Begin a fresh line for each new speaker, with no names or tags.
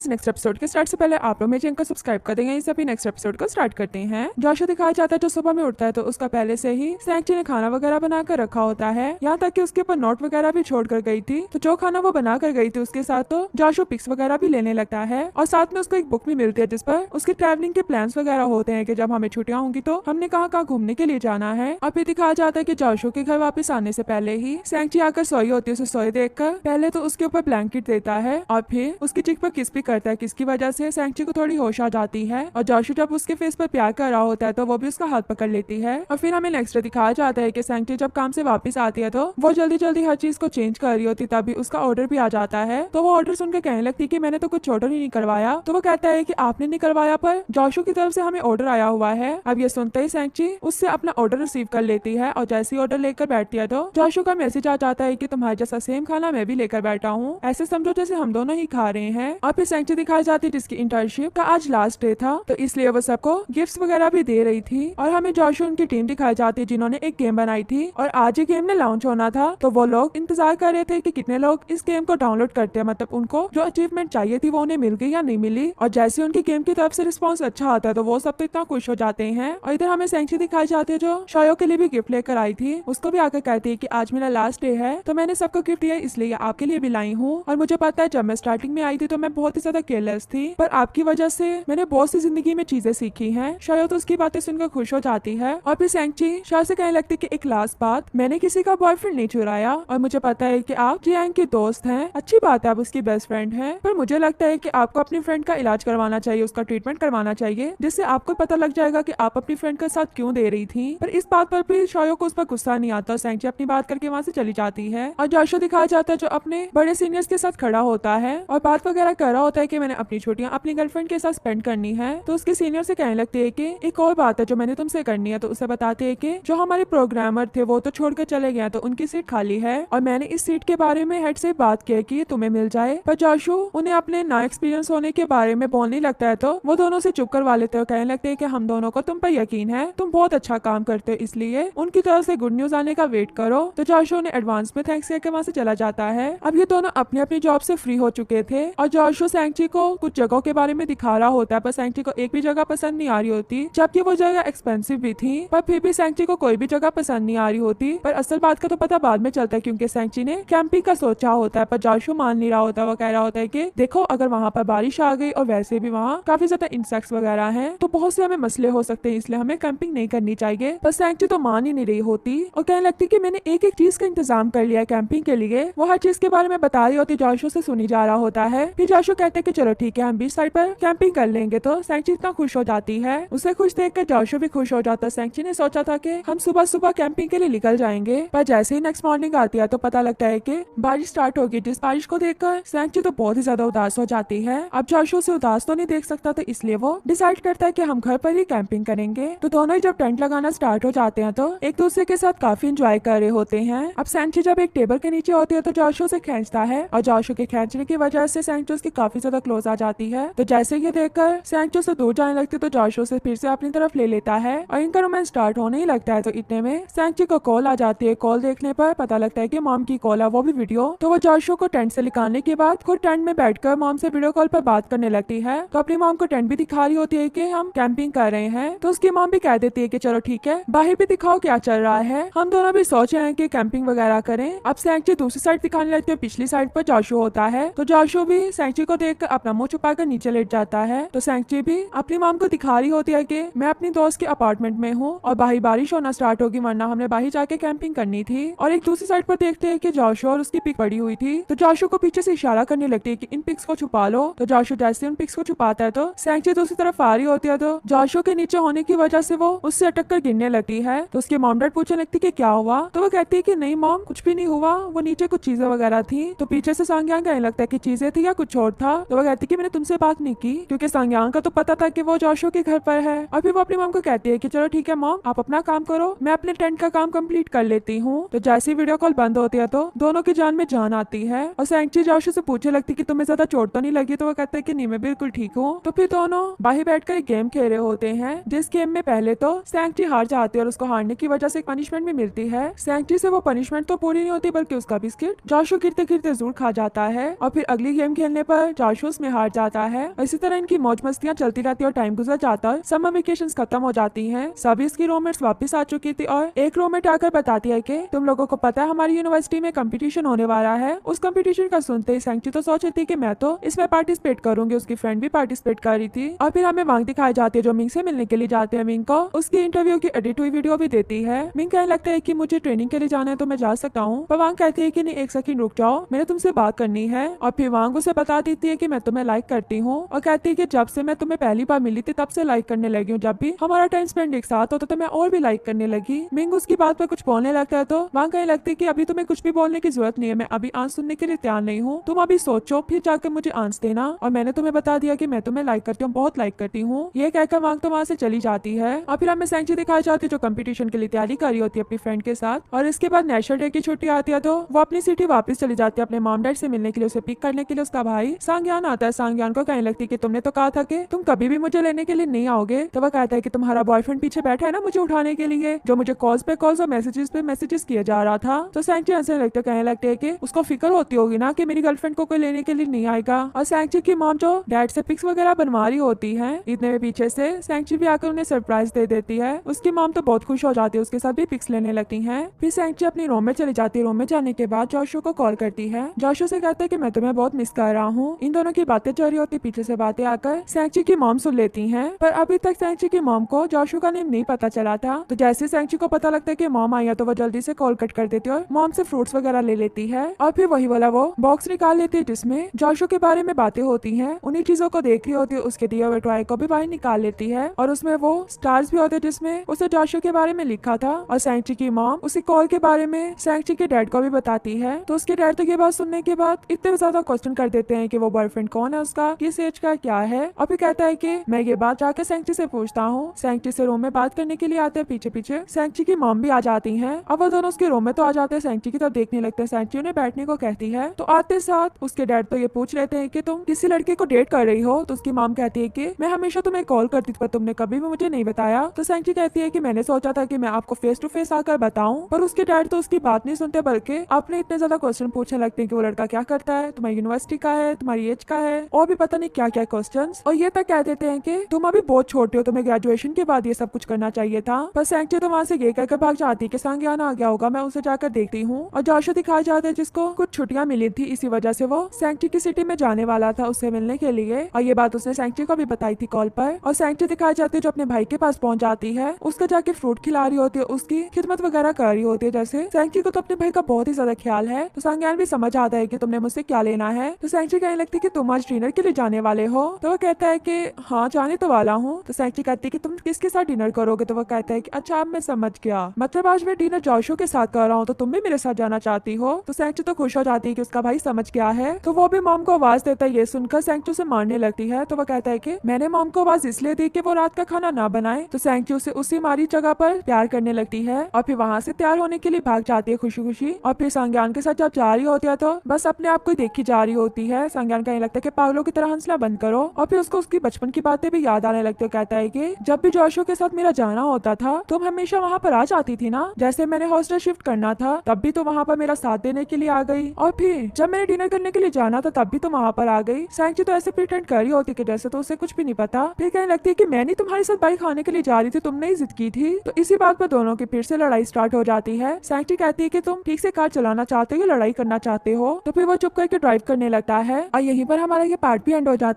Next episode के start से पहले आप लोग मेरे चैनल को सब्सक्राइब कर देंगे। इसे अभी नेक्स्ट एपिसोड को स्टार्ट करते हैं। जोशो दिखाया जाता है जो सुबह में उठता है तो उसका पहले से ही सैंक्ची ने खाना वगैरह बनाकर रखा होता है, यहाँ तक कि उसके ऊपर नोट वगैरह भी छोड़ कर गई थी। तो जो खाना वो बना कर गई थी उसके साथ तो जोशो पिक्स वगैरह भी लेने लगता है और साथ में उसको एक बुक भी मिलती है जिस पर उसके ट्रैवलिंग के प्लान्स वगैरह होते हैं कि जब हमें छुट्टियां होंगी तो हमने कहाँ कहाँ घूमने के लिए जाना है। और फिर दिखाया जाता है कि जोशो के घर वापस आने से पहले ही सैंक्ची आकर सोई होती है। उसे सोए देखकर पहले तो उसके ऊपर ब्लैंकेट देता है और फिर उसकी चिक पर किस भी करता है, किसकी वजह से सैंक्ची को थोड़ी होश आ जाती है। और जोशो जब उसके फेस पर प्यार कर रहा होता है तो वो भी उसका हाथ पकड़ लेती है। और फिर हमें नेक्स्ट दिखाया जाता है कि सैंक्ची जब काम से वापस आती है तो वो जल्दी जल्दी हर चीज को चेंज कर रही होती, तभी उसका ऑर्डर भी आ जाता है। तो वो ऑर्डर सुनकर कहने लगती कि मैंने तो कुछ ऑर्डर ही नहीं करवाया। तो वो कहता है कि आपने नहीं करवाया पर जोशो की तरफ से हमें ऑर्डर आया हुआ है। अब ये सुनते ही सैंक्ची उससे अपना ऑर्डर रिसीव कर लेती है और जैसे ही ऑर्डर लेकर बैठती है तो जोशो का मैसेज आ जाता है कि तुम्हारे जैसा सेम खाना मैं भी लेकर बैठा हूँ, ऐसे समझो जैसे हम दोनों ही खा रहे हैं। और फिर सैंक्ची दिखाई जाती है जिसकी इंटर्नशिप का आज लास्ट डे था तो इसलिए वो सबको गिफ्ट्स वगैरह भी दे रही थी। और हमें जोशो उनकी टीम दिखाई जाती है जिन्होंने एक गेम बनाई थी और आज ये गेम ने लॉन्च होना था तो वो लोग इंतजार कर रहे थे कि कितने लोग इस गेम को डाउनलोड करते हैं, मतलब उनको जो अचीवमेंट चाहिए थी वो उन्हें मिल गई या नहीं मिली। और जैसे उनकी गेम की तरफ से रिस्पॉन्स अच्छा आता है तो वो सब तो इतना खुश हो जाते हैं। और इधर हमें सैंक्ची दिखाई जाती है जो शायो के लिए भी गिफ्ट लेकर आई थी, उसको भी आकर कहती है कि आज मेरा लास्ट डे है तो मैंने सबको गिफ्ट दिया इसलिए आपके लिए भी लाई हूँ। और मुझे पता है जब मैं स्टार्टिंग में आई थी तो मैं बहुत ही ज्यादा केयरलेस थी, पर आपकी वजह से मैंने बहुत सी जिंदगी में चीजें सीखी हैं। शायो तो उसकी बातें सुनकर खुश हो जाती है। और फिर सैंक्ची शायो से कहने लगती कि एक लास्ट बात, मैंने किसी का बॉयफ्रेंड नहीं चुराया और मुझे पता है कि आप जियांग के दोस्त हैं, अच्छी बात है आप उसकी बेस्ट फ्रेंड हैं, पर मुझे लगता है कि आपको अपनी फ्रेंड का इलाज करवाना चाहिए, उसका ट्रीटमेंट करवाना चाहिए जिससे आपको पता लग जाएगा कि आप अपनी फ्रेंड के साथ क्यों दे रही थी। पर इस बात पर भी शायो को उस पर गुस्सा नहीं आता। सैंक्ची अपनी बात करके वहाँ से चली जाती है और जोशो दिखाया जाता है जो अपने बड़े सीनियर्स के साथ खड़ा होता है और बात वगैरह कर रहा होता है कि मैंने अपनी छुट्टियां अपनी गर्लफ्रेंड के साथ स्पेंड करनी है। तो उसके सीनियर से कहने लगती है कि एक और बात है जो मैंने तुमसे करनी है। तो उसे बताते हैं कि जो हमारे प्रोग्रामर थे वो तो छोड़कर चले गए तो उनकी सीट खाली है और मैंने इस सीट के बारे में हेड से बात की कि तुम्हें मिल जाए। पर जोशो उन्हें अपने ना एक्सपीरियंस होने के बारे में बोलने लगता है तो वो दोनों से चुप करवा लेते हैं। कहने लगते हैं कि हम दोनों को तुम पर यकीन है, तुम बहुत अच्छा काम करते हो, इसलिए उनकी तरफ से गुड न्यूज आने का वेट करो। तो जोशो ने एडवांस में थैंक्स करके वहाँ से चला जाता है। अब ये दोनों अपनी अपनी जॉब से फ्री हो चुके थे और जोशो सैंक्ची को कुछ जगहों के बारे में दिखा रहा होता है पर सैंक्ची को एक भी जगह पसंद नहीं आ रही होती, जबकि वो जगह एक्सपेंसिव भी थी। पर फिर भी सैंक्ची को कोई भी जगह पसंद नहीं आ रही होती। पर असल बात का तो पता बाद में चलता है क्योंकि सैंक्ची ने कैंपिंग का सोचा होता है पर जोशो मान नहीं रहा होता। वो कह रहा होता है कि देखो अगर वहाँ पर बारिश आ गई और वैसे भी वहाँ काफी ज्यादा इंसेक्ट्स वगैरह हैं तो बहुत से हमें मसले हो सकते हैं, इसलिए हमें कैंपिंग नहीं करनी चाहिए। पर सैंक्ची तो मान ही नहीं रही होती और कहने लगती कि मैंने एक एक चीज का इंतजाम कर लिया है कैंपिंग के लिए। वो हर चीज के बारे में बता रही होती, जोशो से सुनी जा रहा होता है। फिर जोशो कहते हैं कि चलो ठीक है हम बीच साइड पर कैंपिंग कर लेंगे। तो सैंक्ची इतना खुश हो जाती है, उसे खुश देखकर जोशो भी खुश हो जाता है। सैंक्ची ने सोचा था कि हम सुबह सुबह कैंपिंग के लिए निकल जाएंगे पर जैसे ही नेक्स्ट मॉर्निंग आती है तो पता लगता है कि बारिश स्टार्ट होगी, जिस बारिश को देखकर सैंक्ची तो बहुत ही ज्यादा उदास हो जाती है। अब जोशो से उदास तो नहीं देख सकता तो इसलिए वो डिसाइड करता है कि हम घर पर ही कैंपिंग करेंगे। तो दोनों ही जब टेंट लगाना स्टार्ट हो जाते हैं तो एक दूसरे के साथ काफी इंजॉय कर रहे होते हैं। अब सैंक्ची जब एक टेबल के नीचे होती है तो जोशो से खींचता है और जोशो के खींचने की वजह से सैंक्ची उसकी काफी ज्यादा क्लोज आ जाती है। तो जैसे ये देखकर सैंक्ची से दूर जाने लगती तो जोशो से फिर से अपनी तरफ ले लेता है और इनका रोमांस स्टार्ट होने ही लगता है। तो इतने में सैंक्ची को कॉल आ जाती है। कॉल देखने पर पता लगता है कि मॉम की कॉल है, वो भी वीडियो। तो वो जोशो को टेंट से निकालने के बाद खुद टेंट में बैठकर मॉम से वीडियो कॉल पर बात करने लगती है। तो अपनी मॉम को टेंट भी दिखा रही होती है कि हम कैंपिंग कर रहे हैं। तो उसकी मॉम भी कह देती है कि चलो ठीक है बाहर भी दिखाओ क्या चल रहा है, हम दोनों भी सोच रहे हैं कि कैंपिंग वगैरह करें। अब सैंक्ची दूसरी साइड दिखाने लगती है, पिछली साइड पर जोशो होता है। तो जोशो भी सैंक्ची को देखकर अपना मुंह छुपाकर नीचे लेट जाता है। तो सैंक्ची भी अपनी मॉम को दिखा रही होती है कि मैं अपनी दोस्त के अपार्टमेंट में हूँ और बाहर बारिश होना स्टार्ट होगी वरना हमने बाहर जाके कैंपिंग करनी थी। और एक दूसरी साइड पर देखते हैं कि जोशो और उसकी पिक पड़ी हुई थी। तो जोशो को पीछे से इशारा करने लगती है कि इन पिक्स को छुपा लो। तो जोशो जैसे उन पिक्स को छुपाता है तो सैंक्ची दूसरी तरफ आ रही होती है। तो जोशो के नीचे होने की वजह से वो उससे अटक कर गिरने लगती है। तो उसकी मॉम डैड पूछने लगती कि क्या हुआ। तो वो कहती है कि नहीं मॉम कुछ भी नहीं हुआ, वो नीचे कुछ चीजें वगैरह थी। तो पीछे से सांग्यांग कहने लगता है कि चीजें थी या कुछ और था। तो वो कहती कि मैंने तुमसे बात नहीं की क्योंकि सांग्यांग का तो पता था कि वो जोशो के घर पर है। और फिर वो अपनी मॉम को कहती है कि चलो ठीक है मॉम आप अपना काम करो, मैं अपने टेंट का काम कंप्लीट कर लेती हूँ। तो जैसे ही वीडियो कॉल बंद होती है तो दोनों की जान में जान आती है और सैंक्ची जोशो से पूछने लगती कि तुम्हें ज्यादा चोट तो नहीं लगी। तो वो कहते हैं कि नहीं मैं बिल्कुल ठीक हूँ। तो फिर दोनों बाहर बैठकर एक गेम खेल रहे होते हैं जिस गेम में पहले तो सैंक्ची हार जाती है और उसको हारने की वजह से एक पनिशमेंट भी मिलती है। सैंक्ची से वो पनिशमेंट तो पूरी नहीं होती बल्कि उसका बिस्किट जोशो गिरते गिरते जरूर खा जाता है। और फिर अगली गेम खेलने पर जोशो जॉशू उसमें हार जाता है। इसी तरह इनकी मौज मस्तियां चलती रहती है और टाइम गुजर जाता है। समर वेकेशन खत्म हो जाती है। सभी इसकी रूममेट्स वापस आ चुकी थी और एक रूममेट आकर बताती है कि तुम लोगों को पता है हमारी यूनिवर्सिटी में कंपटीशन होने वाला है। उस कंपटीशन का सुनते ही सैंक्ची तो सोच रही थी कि मैं तो इसमें पार्टिसिपेट करूंगी। उसकी फ्रेंड भी पार्टिसिपेट कर रही थी और फिर हमें वांग दिखाई जाती है जो मिंग से मिलने के लिए जाते हैं। मिंग को उसकी इंटरव्यू की एडिट हुई वीडियो भी देती है। मिंग कहने लगता है कि मुझे ट्रेनिंग के लिए जाना है तो मैं जा सकता हूँ, पर वांग कहती है कि नहीं एक सेकंड रुक जाओ, मैंने तुमसे बात करनी है। और फिर वांग उसे बता देती है कि मैं तुम्हें लाइक करती हूँ और कहती है कि जब से मैं तुम्हें पहली बार मिली थी तब से लाइक करने लगी हूँ। जब भी हमारा टाइम स्पेंड एक साथ होता तो मैं और भी लाइक करने लगी। मिंग उसकी बात पर कुछ बोलने लगता है तो वांग कहने लगती है कि अभी तुम्हें कुछ भी बोलने की जरूरत नहीं है, मैं अभी आंस सुनने के लिए तैयार नहीं हूँ, तुम अभी सोचो फिर जाकर मुझे आंस देना। और मैंने तुम्हें बता दिया कि मैं तुम्हें लाइक करती हूँ, बहुत लाइक करती हूँ। ये कहकर वांग तो वहाँ से चली जाती है। और फिर हमें सैंक्ची दिखाई जाती है जो कंपटीशन के लिए तैयारी कर रही होती है अपनी फ्रेंड के साथ। और इसके बाद नेशनल डे की छुट्टी आती है तो वो अपनी सिटी वापस चली जाती है अपने मॉम डैड से मिलने के लिए। उसे पिक करने के लिए उसका भाई सांग्यान आता है। सांग्यान को कहने लगती है कि तुमने तो कहा था कि तुम कभी भी मुझे लेने के लिए नहीं आओगे। तो वह कहता है कि तुम्हारा बॉयफ्रेंड पीछे बैठा है ना मुझे उठाने के लिए, जो मुझे कॉल्स पे कॉल्स और मैसेजेस पे मैसेजेस किए जा रहा था। तो सैंक्ची हंसने लगता है, कहने लगते है कि उसको फिक्र होती होगी ना कि मेरी गर्लफ्रेंड को कोई लेने के लिए नहीं आएगा। और सैंक्ची की मॉम जो डैड से पिक्स वगैरह बनवा रही होती है, इतने में पीछे से सैंक्ची भी आकर उन्हें सरप्राइज दे देती है। उसकी मॉम तो बहुत खुश हो जाती है, उसके साथ भी पिक्स लेने लगती है। फिर सैंक्ची अपनी रूम में चली जाती है। रूम में जाने के बाद जॉशू को कॉल करती है। जॉशू से कहता है कि मैं तुम्हें बहुत मिस कर रहा हूँ। इन दोनों की बातें चल रही होती, पीछे से बातें आकर सैंक्ची की मॉम सुन लेती है। पर अभी तक सैंक्ची की मॉम को जॉशू का नेम नहीं पता चला था। तो जैसे सैंक्ची को पता लगता है कि मॉम आई है तो वो जल्दी से कॉल कट कर देती है और मॉम से फ्रूट्स वगैरह ले लेती है। और फिर वही वाला वो बॉक्स निकाल लेती है जिसमें जॉशू के बारे में बातें होती हैं। उन्हीं चीजों को देख रही होती है। उसके दिए हुए टॉय को भी बाहर निकाल लेती है और उसमें वो स्टार्स भी होते जिसमें उसे जॉशू के बारे में लिखा था। और सैंक्ची की मॉम उसी कॉल के बारे में सैंक्ची के डैड को भी बताती है। तो उसके डैड तो ये बात सुनने के बाद इतने ज्यादा क्वेश्चन कर देते हैं कि वो बॉयफ्रेंड कौन है उसका, किस एज का, क्या है। और फिर कहता है कि मैं ये बात जाकर सैंक्ची से पूछता हूँ। सैंक्ची से रूम में बात करने के लिए आते हैं। पीछे पीछे सैंक्ची की मॉम भी आ जाती है। अब वो दोनों उसके रूम में तो आ जाते हैं, सैंक्ची की तरफ देखने लगते हैं। सैंक्ची उन्हें बैठने को कहती है। तो आते साथ उसके डैड तो ये पूछ लेते हैं कि तुम किसी लड़के को डेट कर रही हो। तो उसकी मॉम कहती है कि मैं हमेशा तुम्हें कॉल करती थी पर तुमने कभी भी मुझे नहीं बताया। तो सैंक्ची कहती है कि मैंने सोचा था कि मैं आपको फेस टू फेस आकर बताऊं, पर उसके डैड तो उसकी बात नहीं सुनते बल्कि अपने इतने ज्यादा क्वेश्चन पूछने लगते हैं कि वो लड़का क्या करता है, तुम्हारी यूनिवर्सिटी का है, तुम्हारी एज का है, और भी पता नहीं क्या क्या क्वेश्चन। और ये तक कह देते हैं कि तुम अभी बहुत छोटे हो, तुम्हें ग्रेजुएशन के बाद ये सब कुछ करना चाहिए था। पर सैंक्ची तो वहाँ से ये कहकर भाग जाती है कि सांग्यान आ गया होगा, मैं उसे जाकर देखती हूँ। और जॉशू दिखाया जाता है जिसको कुछ छुट्टियां मिली थी, इसी वजह से वो सैंक्ची की सिटी में जाने वाला था उससे मिलने के लिए। और ये बात उसने सैंक्ची को भी बताई थी कॉल पर। और सैंक्ची दिखाई जाती है जो अपने भाई के पास पहुंच जाती है, उसका जाके फ्रूट खिला रही होती है, उसकी खिदमत वगैरह कर रही होती है। जैसे सैंक्ची को तो अपने भाई का बहुत ही ज्यादा ख्याल है। तो सांग्यान भी समझ आता है कि तुमने मुझसे क्या लेना है। तो सैंक्ची कहने लगती है कि तुम आज डिनर के लिए जाने वाले हो। तो वो कहता है कि हाँ जाने तो वाला हूँ। तो सैंक्ची कहती है कि तुम किसके साथ डिनर करोगे। तो वो कहता है कि अच्छा अब मैं समझ गया, मतलब आज मैं डिनर जॉशू के साथ कर रहा हूँ, तो तुम भी मेरे साथ जाना चाहती हो। तो सैंक्ची तो खुश हो जाती है कि उसका भाई समझ गया है। तो वो भी मॉम को आवाज देता है। ये सुनकर सैंक्ची उसे मारने लगती है। तो वो कहता है कि मैंने मॉम को आवाज इसलिए दी कि वो रात का खाना ना बनाए। तो सैंक्ची उसे उसी मारी जगह पर प्यार करने लगती है और फिर वहाँ से तैयार होने के लिए भाग जाती है खुशी खुशी। और फिर सांग्यान के साथ जब जा रही होती है तो बस अपने आप को देखी जा रही होती है। सांग्यान कहने लगता है कि पागलों की तरह हंसना बंद करो। और फिर उसको उसकी बचपन की बातें भी याद आने लगती है। कहता है कि जब भी जॉशू के साथ मेरा जाना होता था तुम हमेशा वहाँ पर आ जाती थी ना, जैसे मैंने हॉस्टल शिफ्ट करना था तब भी तो वहाँ पर मेरा साथ देने के लिए आ गई, और फिर जब मैंने डिनर करने के लिए जाना था तब भी तो वहाँ पर आ गई। सैंक्ची तो ऐसे प्रिटेंड कर रही होती कि जैसे तो उसे कुछ भी नहीं पता। फिर कहने लगती है कि मैं नहीं तुम्हारे साथ बाइक खाने के लिए जा रही थी, तुमने ही जिद की थी। तो इसी बात पर दोनों की फिर से लड़ाई स्टार्ट हो जाती है। सैंक्ची कहती है कि तुम ठीक से कार चलाना चाहते हो या लड़ाई करना चाहते हो। तो फिर वो चुप करके ड्राइव करने लगता है और यहीं पर हमारा ये पार्ट भी एंड हो जाता है।